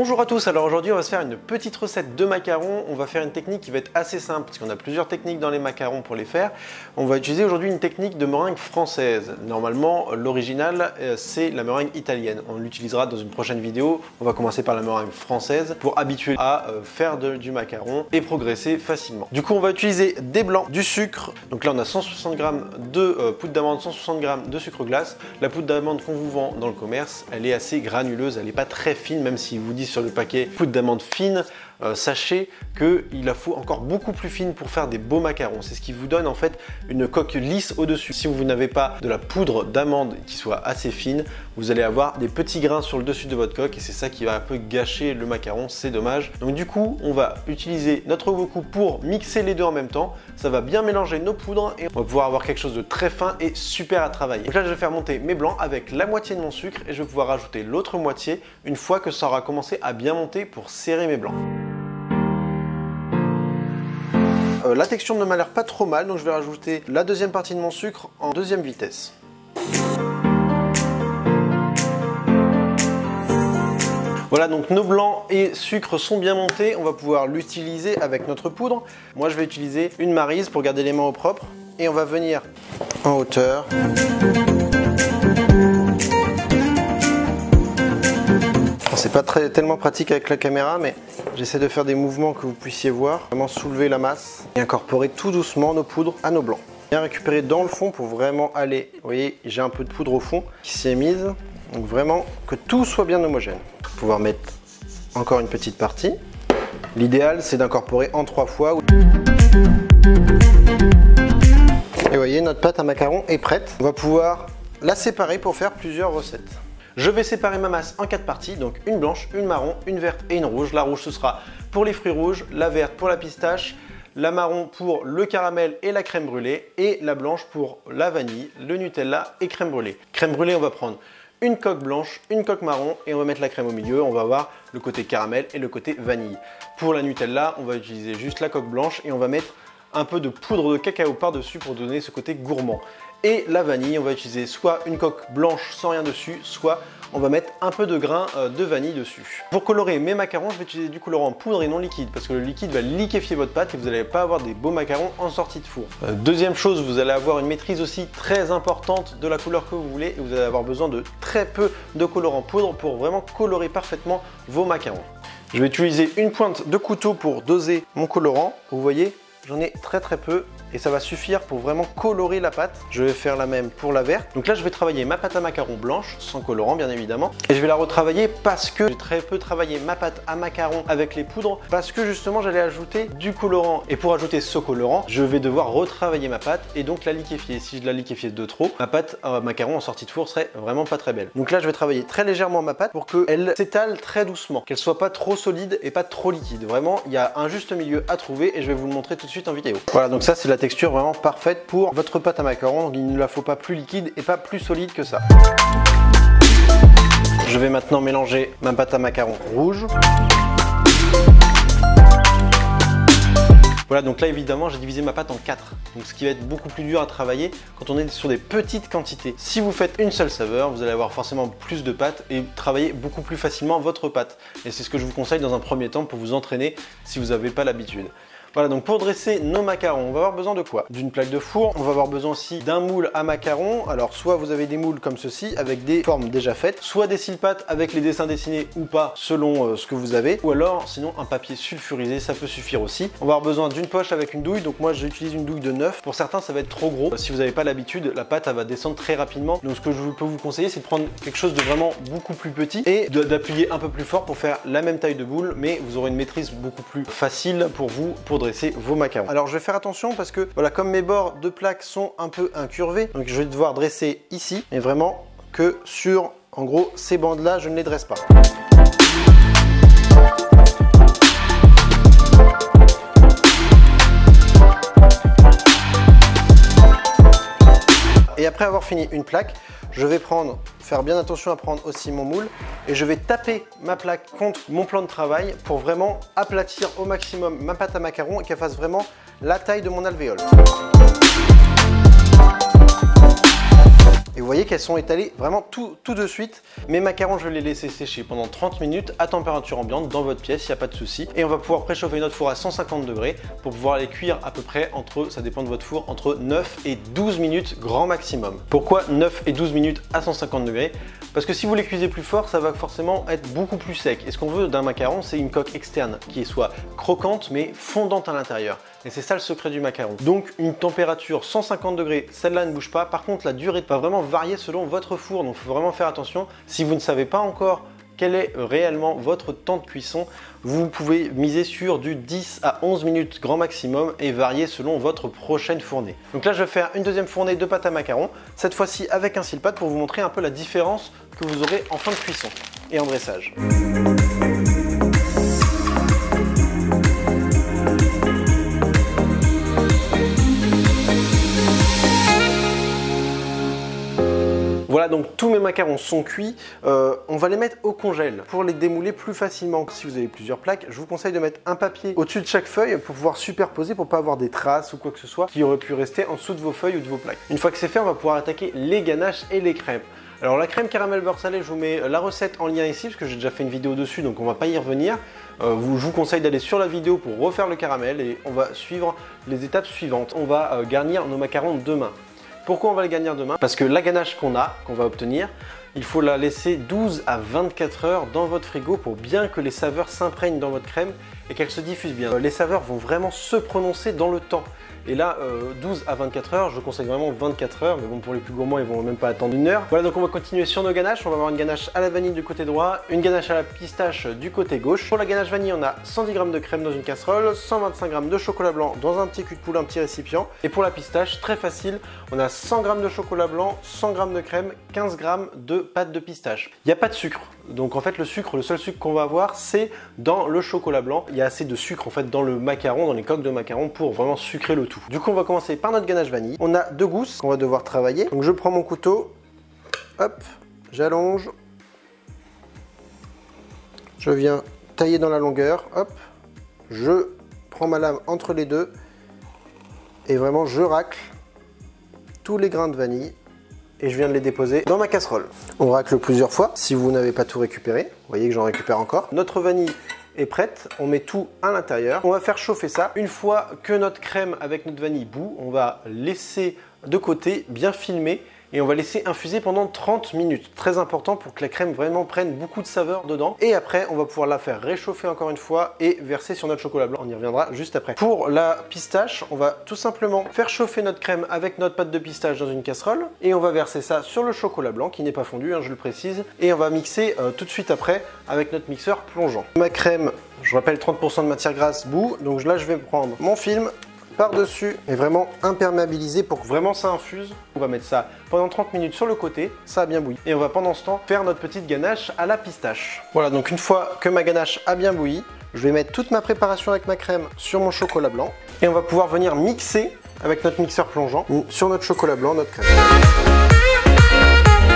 Bonjour à tous, alors aujourd'hui on va se faire une petite recette de macarons. On va faire une technique qui va être assez simple parce qu'on a plusieurs techniques dans les macarons pour les faire. On va utiliser aujourd'hui une technique de meringue française. Normalement l'original c'est la meringue italienne. On l'utilisera dans une prochaine vidéo. On va commencer par la meringue française pour habituer à faire du macaron et progresser facilement. Du coup on va utiliser des blancs, du sucre. Donc là on a 160 g de poudre d'amande, 160 g de sucre glace. La poudre d'amande qu'on vous vend dans le commerce, elle est assez granuleuse, elle n'est pas très fine, même si vous dit sur le paquet poudre d'amande fine, sachez qu'il la faut encore beaucoup plus fine pour faire des beaux macarons. C'est ce qui vous donne en fait une coque lisse au-dessus. Si vous n'avez pas de la poudre d'amande qui soit assez fine, vous allez avoir des petits grains sur le dessus de votre coque et c'est ça qui va un peu gâcher le macaron, c'est dommage. Donc du coup, on va utiliser notre beaucoup pour mixer les deux en même temps. Ça va bien mélanger nos poudres et on va pouvoir avoir quelque chose de très fin et super à travailler. Donc là, je vais faire monter mes blancs avec la moitié de mon sucre et je vais pouvoir rajouter l'autre moitié une fois que ça aura commencé à bien monter pour serrer mes blancs. La texture ne m'a l'air pas trop mal, donc je vais rajouter la deuxième partie de mon sucre en deuxième vitesse. Voilà, donc nos blancs et sucre sont bien montés, on va pouvoir l'utiliser avec notre poudre. Moi je vais utiliser une maryse pour garder les mains au propre et on va venir en hauteur. C'est pas tellement pratique avec la caméra, mais j'essaie de faire des mouvements que vous puissiez voir. Vraiment soulever la masse et incorporer tout doucement nos poudres à nos blancs. Bien récupérer dans le fond pour vraiment aller. Vous voyez, j'ai un peu de poudre au fond qui s'y est mise. Donc vraiment que tout soit bien homogène. Pouvoir mettre encore une petite partie. L'idéal, c'est d'incorporer en 3 fois. Et vous voyez, notre pâte à macarons est prête. On va pouvoir la séparer pour faire plusieurs recettes. Je vais séparer ma masse en 4 parties, donc une blanche, une marron, une verte et une rouge. La rouge ce sera pour les fruits rouges, la verte pour la pistache, la marron pour le caramel et la crème brûlée et la blanche pour la vanille, le Nutella et crème brûlée. Crème brûlée, on va prendre une coque blanche, une coque marron et on va mettre la crème au milieu. On va avoir le côté caramel et le côté vanille. Pour la Nutella, on va utiliser juste la coque blanche et on va mettre un peu de poudre de cacao par-dessus pour donner ce côté gourmand. Et la vanille, on va utiliser soit une coque blanche sans rien dessus, soit on va mettre un peu de grains de vanille dessus. Pour colorer mes macarons, je vais utiliser du colorant poudre et non liquide parce que le liquide va liquéfier votre pâte et vous n'allez pas avoir des beaux macarons en sortie de four. Deuxième chose, vous allez avoir une maîtrise aussi très importante de la couleur que vous voulez et vous allez avoir besoin de très peu de colorant poudre pour vraiment colorer parfaitement vos macarons. Je vais utiliser une pointe de couteau pour doser mon colorant. Vous voyez, j'en ai très peu et ça va suffire pour vraiment colorer la pâte. Je vais faire la même pour la verte. Donc là, je vais travailler ma pâte à macarons blanche, sans colorant bien évidemment. Et je vais la retravailler parce que j'ai très peu travaillé ma pâte à macarons avec les poudres parce que justement, j'allais ajouter du colorant. Et pour ajouter ce colorant, je vais devoir retravailler ma pâte et donc la liquéfier. Si je la liquéfiais de trop, ma pâte à macarons en sortie de four serait vraiment pas très belle. Donc là, je vais travailler très légèrement ma pâte pour qu'elle s'étale très doucement, qu'elle soit pas trop solide et pas trop liquide. Vraiment, il y a un juste milieu à trouver et je vais vous le montrer tout de suite en vidéo. Voilà, donc ça, c'est la texture vraiment parfaite pour votre pâte à macarons. Donc il ne la faut pas plus liquide et pas plus solide que ça. Je vais maintenant mélanger ma pâte à macarons rouge. Voilà, donc là évidemment j'ai divisé ma pâte en 4, donc ce qui va être beaucoup plus dur à travailler quand on est sur des petites quantités. Si vous faites une seule saveur, vous allez avoir forcément plus de pâte et travailler beaucoup plus facilement votre pâte. Et c'est ce que je vous conseille dans un premier temps pour vous entraîner si vous n'avez pas l'habitude. Voilà, donc pour dresser nos macarons, on va avoir besoin de quoi? D'une plaque de four, on va avoir besoin aussi d'un moule à macarons. Alors soit vous avez des moules comme ceci avec des formes déjà faites, soit des cile-pâtes avec les dessins dessinés ou pas selon ce que vous avez, ou alors sinon un papier sulfurisé, ça peut suffire aussi. On va avoir besoin d'une poche avec une douille, donc moi j'utilise une douille de 9. Pour certains ça va être trop gros, si vous n'avez pas l'habitude, la pâte elle va descendre très rapidement. Donc ce que je peux vous conseiller, c'est de prendre quelque chose de vraiment beaucoup plus petit et d'appuyer un peu plus fort pour faire la même taille de boule, mais vous aurez une maîtrise beaucoup plus facile pour vous pour dresser vos macarons. Alors je vais faire attention parce que voilà, comme mes bords de plaque sont un peu incurvés, donc je vais devoir dresser ici, mais vraiment que sur en gros ces bandes là je ne les dresse pas. Et après avoir fini une plaque, je vais faire bien attention à prendre aussi mon moule et je vais taper ma plaque contre mon plan de travail pour vraiment aplatir au maximum ma pâte à macarons et qu'elle fasse vraiment la taille de mon alvéole. Et vous voyez qu'elles sont étalées vraiment tout de suite. Mes macarons, je vais les laisser sécher pendant 30 minutes à température ambiante dans votre pièce, il n'y a pas de souci. Et on va pouvoir préchauffer notre four à 150 degrés pour pouvoir les cuire à peu près entre, ça dépend de votre four, entre 9 et 12 minutes grand maximum. Pourquoi 9 et 12 minutes à 150 degrés? Parce que si vous les cuisez plus fort, ça va forcément être beaucoup plus sec. Et ce qu'on veut d'un macaron, c'est une coque externe qui soit croquante mais fondante à l'intérieur. Et c'est ça le secret du macaron. Donc une température 150 degrés, celle-là ne bouge pas. Par contre, la durée va vraiment varier selon votre four. Donc il faut vraiment faire attention. Si vous ne savez pas encore quel est réellement votre temps de cuisson, vous pouvez miser sur du 10 à 11 minutes grand maximum et varier selon votre prochaine fournée. Donc là, je vais faire une deuxième fournée de pâte à macarons, cette fois-ci avec un Silpat pour vous montrer un peu la différence que vous aurez en fin de cuisson et en dressage. Voilà, donc tous mes macarons sont cuits. On va les mettre au congèle pour les démouler plus facilement. Si vous avez plusieurs plaques, je vous conseille de mettre un papier au-dessus de chaque feuille pour pouvoir superposer, pour pas avoir des traces ou quoi que ce soit qui aurait pu rester en dessous de vos feuilles ou de vos plaques. Une fois que c'est fait, on va pouvoir attaquer les ganaches et les crèmes. Alors la crème caramel beurre salé, je vous mets la recette en lien ici parce que j'ai déjà fait une vidéo dessus, donc on va pas y revenir. Je vous conseille d'aller sur la vidéo pour refaire le caramel et on va suivre les étapes suivantes. On va garnir nos macarons demain. Pourquoi on va les garnir demain? Parce que la ganache qu'on va obtenir, il faut la laisser 12 à 24 heures dans votre frigo pour bien que les saveurs s'imprègnent dans votre crème et qu'elles se diffusent bien. Les saveurs vont vraiment se prononcer dans le temps. Et là, 12 à 24 heures, je conseille vraiment 24 heures, mais bon, pour les plus gourmands, ils vont même pas attendre une heure. Voilà, donc on va continuer sur nos ganaches. On va avoir une ganache à la vanille du côté droit, une ganache à la pistache du côté gauche. Pour la ganache vanille, on a 110 g de crème dans une casserole, 125 g de chocolat blanc dans un petit cul de poule, un petit récipient. Et pour la pistache, très facile, on a 100 g de chocolat blanc, 100 g de crème, 15 g de pâte de pistache. Il n'y a pas de sucre. Donc en fait, le seul sucre qu'on va avoir, c'est dans le chocolat blanc. Il y a assez de sucre en fait dans le macaron, dans les coques de macaron pour vraiment sucrer le tout. Du coup, on va commencer par notre ganache vanille. On a 2 gousses qu'on va devoir travailler. Donc je prends mon couteau, hop, j'allonge. Je viens tailler dans la longueur, hop. Je prends ma lame entre les deux et vraiment je racle tous les grains de vanille. Et je viens de les déposer dans ma casserole. On racle plusieurs fois si vous n'avez pas tout récupéré. Vous voyez que j'en récupère encore. Notre vanille est prête, on met tout à l'intérieur. On va faire chauffer ça. Une fois que notre crème avec notre vanille bout, on va laisser de côté, bien filmer. Et on va laisser infuser pendant 30 minutes. Très important pour que la crème vraiment prenne beaucoup de saveur dedans. Et après, on va pouvoir la faire réchauffer encore une fois et verser sur notre chocolat blanc. On y reviendra juste après. Pour la pistache, on va tout simplement faire chauffer notre crème avec notre pâte de pistache dans une casserole. Et on va verser ça sur le chocolat blanc qui n'est pas fondu, hein, je le précise. Et on va mixer tout de suite après avec notre mixeur plongeant. Ma crème, je rappelle 30% de matière grasse bout. Donc là, je vais prendre mon film par-dessus et vraiment imperméabiliser pour que vraiment ça infuse. On va mettre ça pendant 30 minutes sur le côté, ça a bien bouilli. Et on va pendant ce temps faire notre petite ganache à la pistache. Voilà, donc une fois que ma ganache a bien bouilli, je vais mettre toute ma préparation avec ma crème sur mon chocolat blanc. Et on va pouvoir venir mixer avec notre mixeur plongeant sur notre chocolat blanc, notre crème.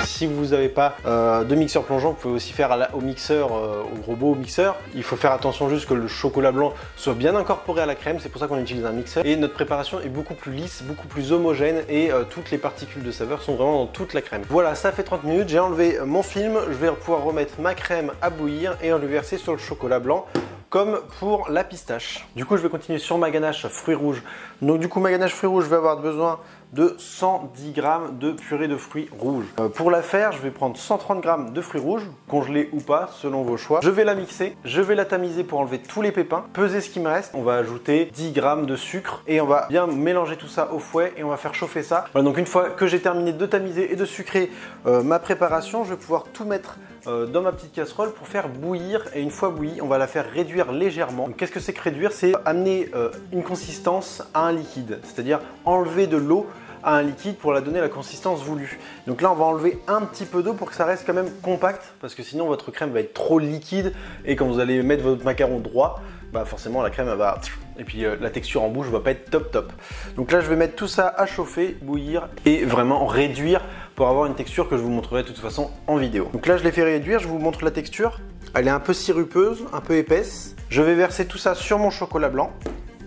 Si vous n'avez pas de mixeur plongeant, vous pouvez aussi faire au mixeur, au robot mixeur. Il faut faire attention juste que le chocolat blanc soit bien incorporé à la crème, c'est pour ça qu'on utilise un mixeur. Et notre préparation est beaucoup plus lisse, beaucoup plus homogène et toutes les particules de saveur sont vraiment dans toute la crème. Voilà, ça fait 30 minutes, j'ai enlevé mon film, je vais pouvoir remettre ma crème à bouillir et le verser sur le chocolat blanc, comme pour la pistache. Du coup, je vais continuer sur ma ganache fruits rouges. Donc du coup, ma ganache fruits rouges, je vais avoir besoin de 110 g de purée de fruits rouges. Pour la faire, je vais prendre 130 g de fruits rouges, congelés ou pas, selon vos choix. Je vais la mixer, je vais la tamiser pour enlever tous les pépins, peser ce qui me reste. On va ajouter 10 g de sucre et on va bien mélanger tout ça au fouet et on va faire chauffer ça. Voilà, donc une fois que j'ai terminé de tamiser et de sucrer ma préparation, je vais pouvoir tout mettre dans ma petite casserole pour faire bouillir. Et une fois bouillie, on va la faire réduire légèrement. Qu'est-ce que c'est que réduire? C'est amener une consistance à un liquide, c'est-à-dire enlever de l'eau à un liquide pour la donner la consistance voulue. Donc là, on va enlever un petit peu d'eau pour que ça reste quand même compact, parce que sinon votre crème va être trop liquide et quand vous allez mettre votre macaron droit, bah forcément la crème elle va... Et puis la texture en bouche va pas être top top. Donc là, je vais mettre tout ça à chauffer, bouillir et vraiment réduire pour avoir une texture que je vous montrerai de toute façon en vidéo. Donc là, je l'ai fait réduire, je vous montre la texture. Elle est un peu sirupeuse, un peu épaisse. Je vais verser tout ça sur mon chocolat blanc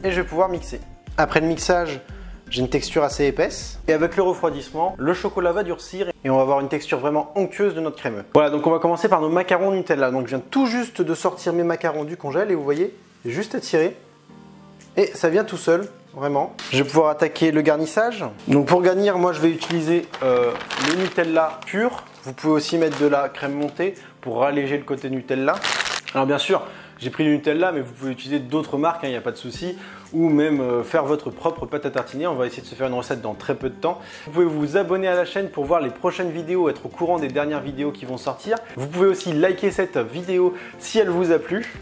et je vais pouvoir mixer. Après le mixage, j'ai une texture assez épaisse. Et avec le refroidissement, le chocolat va durcir et on va avoir une texture vraiment onctueuse de notre crémeux. Voilà, donc on va commencer par nos macarons Nutella. Donc je viens tout juste de sortir mes macarons du congèle et vous voyez, j'ai juste à tirer et ça vient tout seul, vraiment. Je vais pouvoir attaquer le garnissage. Donc pour garnir, moi je vais utiliser le Nutella pur. Vous pouvez aussi mettre de la crème montée pour alléger le côté Nutella. Alors bien sûr, j'ai pris du Nutella, mais vous pouvez utiliser d'autres marques, il n'y a pas de souci. Ou même faire votre propre pâte à tartiner. On va essayer de se faire une recette dans très peu de temps. Vous pouvez vous abonner à la chaîne pour voir les prochaines vidéos, être au courant des dernières vidéos qui vont sortir. Vous pouvez aussi liker cette vidéo si elle vous a plu.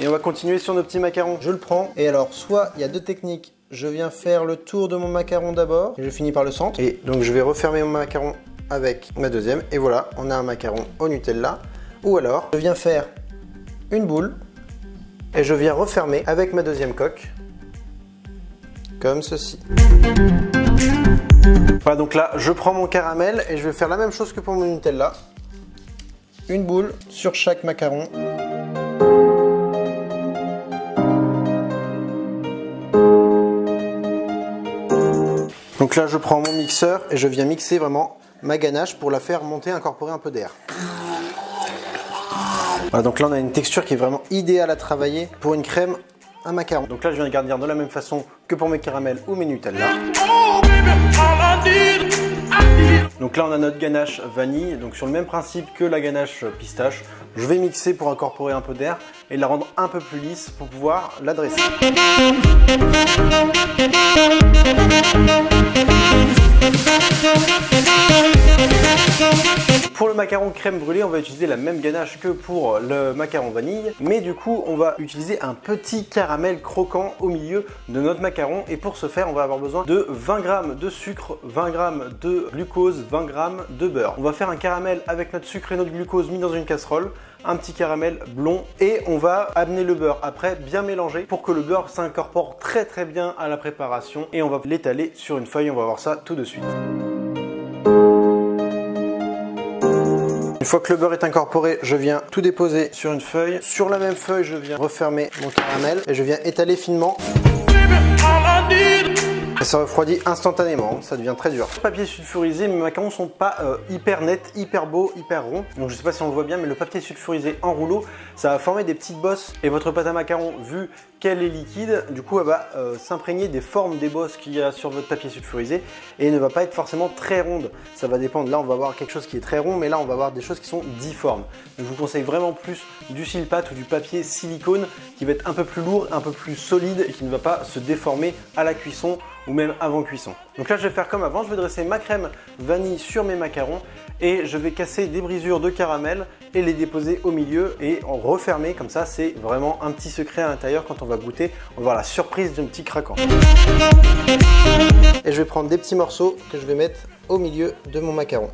Et on va continuer sur nos petits macarons. Je le prends. Et alors, soit il y a deux techniques. Je viens faire le tour de mon macaron d'abord. Et je finis par le centre. Et donc je vais refermer mon macaron avec ma deuxième. Et voilà, on a un macaron au Nutella. Ou alors, je viens faire une boule. Et je viens refermer avec ma deuxième coque, comme ceci. Voilà, donc là, je prends mon caramel et je vais faire la même chose que pour mon Nutella. Une boule sur chaque macaron. Donc là, je prends mon mixeur et je viens mixer vraiment ma ganache pour la faire monter, incorporer un peu d'air. Voilà, donc là on a une texture qui est vraiment idéale à travailler pour une crème à macaron. Donc là je viens de garnir de la même façon que pour mes caramels ou mes Nutella. Donc là on a notre ganache vanille, donc sur le même principe que la ganache pistache. Je vais mixer pour incorporer un peu d'air et la rendre un peu plus lisse pour pouvoir la dresser. Pour le macaron crème brûlée, on va utiliser la même ganache que pour le macaron vanille, mais du coup on va utiliser un petit caramel croquant au milieu de notre macaron, et pour ce faire on va avoir besoin de 20 g de sucre, 20 g de glucose, 20 g de beurre. On va faire un caramel avec notre sucre et notre glucose mis dans une casserole, un petit caramel blond, et on va amener le beurre après bien mélanger pour que le beurre s'incorpore très bien à la préparation, et on va l'étaler sur une feuille. On va voir ça tout de suite. Une fois que le beurre est incorporé, je viens tout déposer sur une feuille. Sur la même feuille, je viens refermer mon caramel et je viens étaler finement. Et ça refroidit instantanément, ça devient très dur. Papier sulfurisé, mes macarons sont pas hyper nets, hyper beaux, hyper ronds. Donc je sais pas si on le voit bien, mais le papier sulfurisé en rouleau, ça va former des petites bosses. Et votre pâte à macarons, vu qu'elle est liquide, du coup elle va s'imprégner des formes des bosses qu'il y a sur votre papier sulfurisé et ne va pas être forcément très ronde. Ça va dépendre. Là on va avoir quelque chose qui est très rond, mais là on va avoir des choses qui sont difformes. Donc je vous conseille vraiment plus du Silpat ou du papier silicone qui va être un peu plus lourd, un peu plus solide et qui ne va pas se déformer à la cuisson ou même avant cuisson. Donc là je vais faire comme avant, je vais dresser ma crème vanille sur mes macarons et je vais casser des brisures de caramel et les déposer au milieu et en refermer comme ça. C'est vraiment un petit secret à l'intérieur. Quand on va goûter, on va avoir la surprise d'un petit craquant. Et je vais prendre des petits morceaux que je vais mettre au milieu de mon macaron.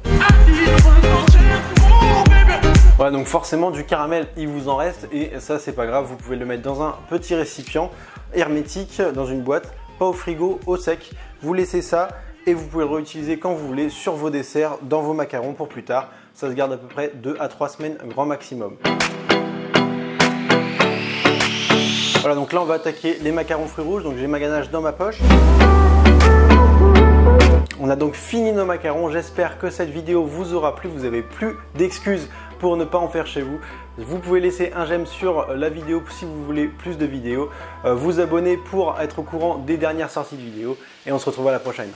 Voilà, donc forcément du caramel il vous en reste et ça c'est pas grave, vous pouvez le mettre dans un petit récipient hermétique, dans une boîte, pas au frigo, au sec. Vous laissez ça et vous pouvez le réutiliser quand vous voulez sur vos desserts, dans vos macarons pour plus tard. Ça se garde à peu près 2 à 3 semaines grand maximum. Voilà, donc là on va attaquer les macarons fruits rouges. Donc j'ai ma ganache dans ma poche. On a donc fini nos macarons. J'espère que cette vidéo vous aura plu. Vous n'avez plus d'excuses pour ne pas en faire chez vous. Vous pouvez laisser un j'aime sur la vidéo si vous voulez plus de vidéos. Vous abonner pour être au courant des dernières sorties de vidéos. Et on se retrouve à la prochaine.